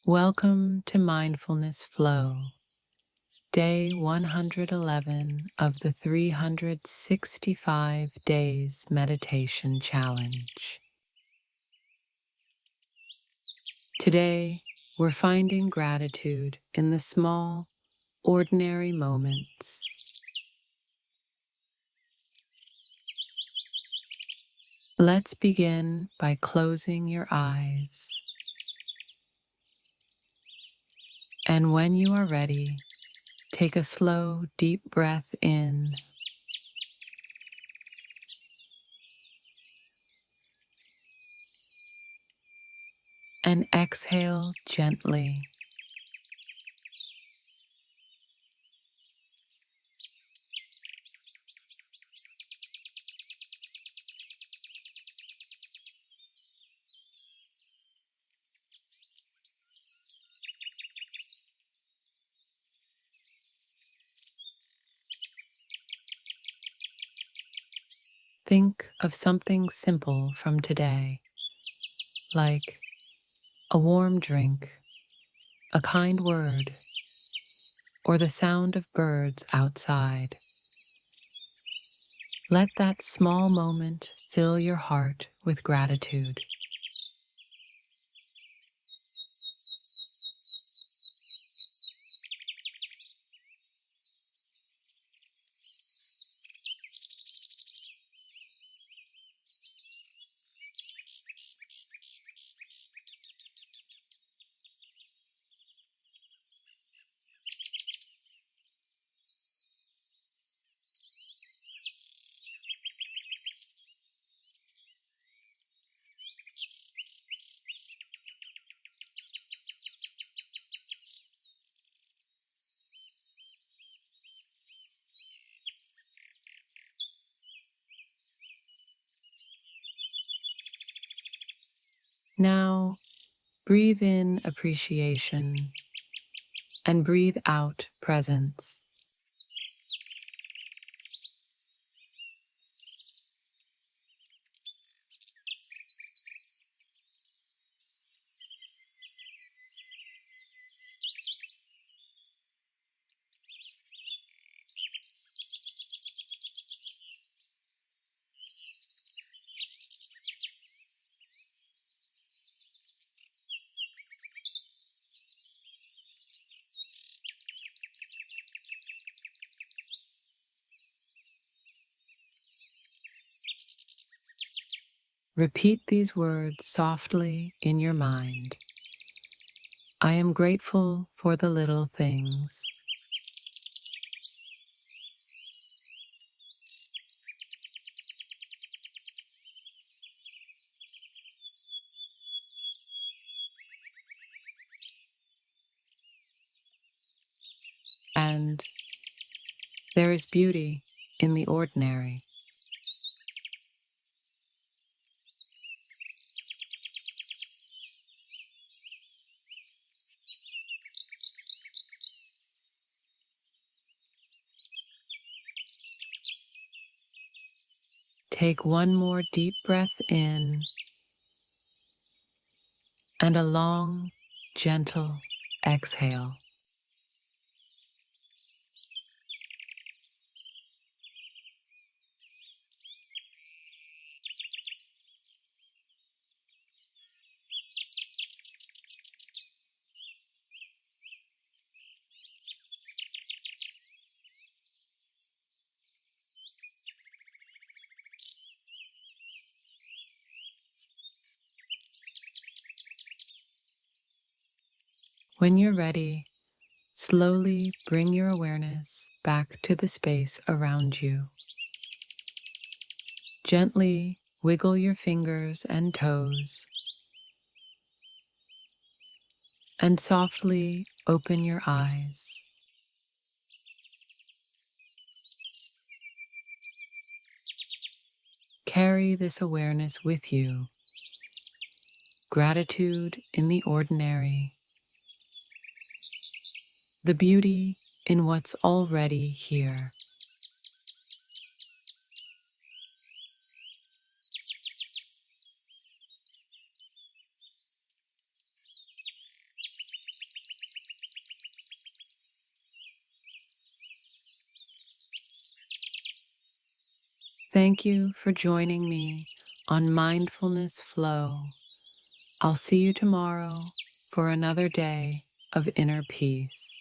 Welcome to Mindfulness Flow, day 111 of the 365 Days Meditation Challenge. Today, we're finding gratitude in the small, ordinary moments. Let's begin by closing your eyes. And when you are ready, take a slow, deep breath in and exhale gently. Think of something simple from today, like a warm drink, a kind word, or the sound of birds outside. Let that small moment fill your heart with gratitude. Now, breathe in appreciation and breathe out presence. Repeat these words softly in your mind. I am grateful for the little things. And there is beauty in the ordinary. Take one more deep breath in and a long, gentle exhale. When you're ready, slowly bring your awareness back to the space around you. Gently wiggle your fingers and toes, and softly open your eyes. Carry this awareness with you. Gratitude in the ordinary, the beauty in what's already here. Thank you for joining me on Mindfulness Flow. I'll see you tomorrow for another day of inner peace.